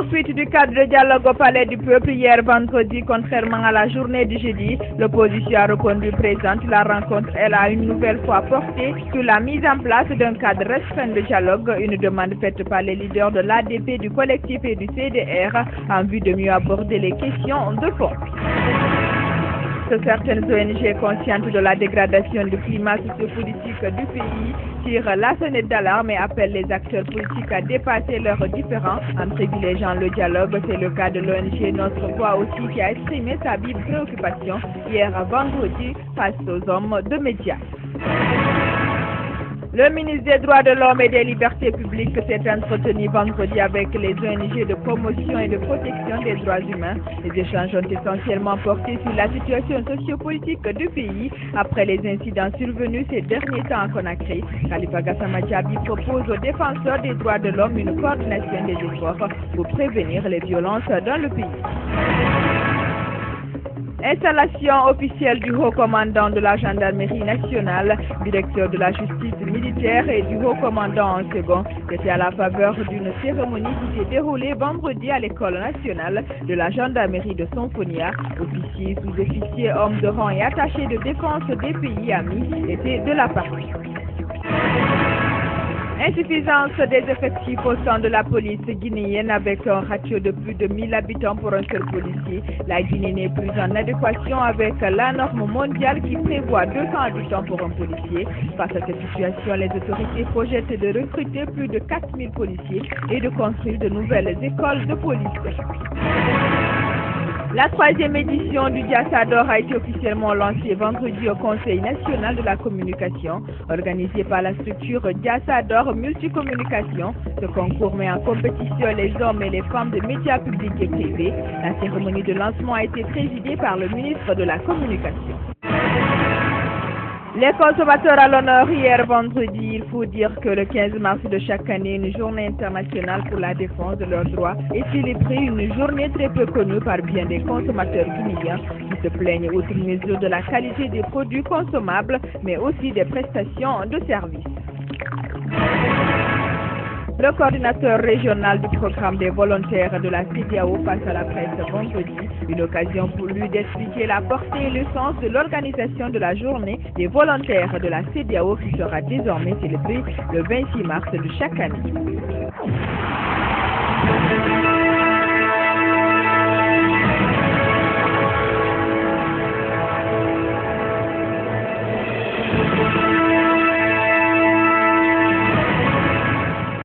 Poursuite du cadre de dialogue au Palais du Peuple hier vendredi, contrairement à la journée du jeudi. L'opposition a répondu présente. La rencontre, elle a une nouvelle fois porté sur la mise en place d'un cadre restreint de dialogue, une demande faite par les leaders de l'ADP, du collectif et du CDR en vue de mieux aborder les questions de fond. Certaines ONG conscientes de la dégradation du climat sociopolitique du pays tirent la sonnette d'alarme et appellent les acteurs politiques à dépasser leurs différends en privilégiant le dialogue. C'est le cas de l'ONG Notre Voix aussi qui a exprimé sa vive préoccupation hier vendredi face aux hommes de médias. Le ministre des Droits de l'Homme et des Libertés publiques s'est entretenu vendredi avec les ONG de promotion et de protection des droits humains. Les échanges ont essentiellement porté sur la situation sociopolitique du pays après les incidents survenus ces derniers temps à Conakry. Khalifa Gassama Diaby propose aux défenseurs des droits de l'homme une coordination des efforts pour prévenir les violences dans le pays. Installation officielle du haut commandant de la gendarmerie nationale, directeur de la justice militaire et du haut commandant en second. C'était à la faveur d'une cérémonie qui s'est déroulée vendredi à l'école nationale de la gendarmerie de Sonfonia. Officiers, sous-officiers, hommes de rang et attachés de défense des pays amis étaient de la partie. Insuffisance des effectifs au sein de la police guinéenne avec un ratio de plus de 1000 habitants pour un seul policier. La Guinée n'est plus en adéquation avec la norme mondiale qui prévoit 200 habitants pour un policier. Face à cette situation, les autorités projettent de recruter plus de 4000 policiers et de construire de nouvelles écoles de police. La 3e édition du Diassador a été officiellement lancée vendredi au Conseil national de la communication, organisé par la structure Diassador Multicommunication. Ce concours met en compétition les hommes et les femmes de médias publics et privés. La cérémonie de lancement a été présidée par le ministre de la Communication. Les consommateurs à l'honneur hier vendredi. Il faut dire que le 15 mars de chaque année, une journée internationale pour la défense de leurs droits est célébrée, une journée très peu connue par bien des consommateurs guinéens qui se plaignent outre mesure de la qualité des produits consommables, mais aussi des prestations de services. Le coordinateur régional du programme des volontaires de la CEDEAO face à la presse vendredi, une occasion pour lui d'expliquer la portée et le sens de l'organisation de la journée des volontaires de la CEDEAO qui sera désormais célébrée le 26 mars de chaque année.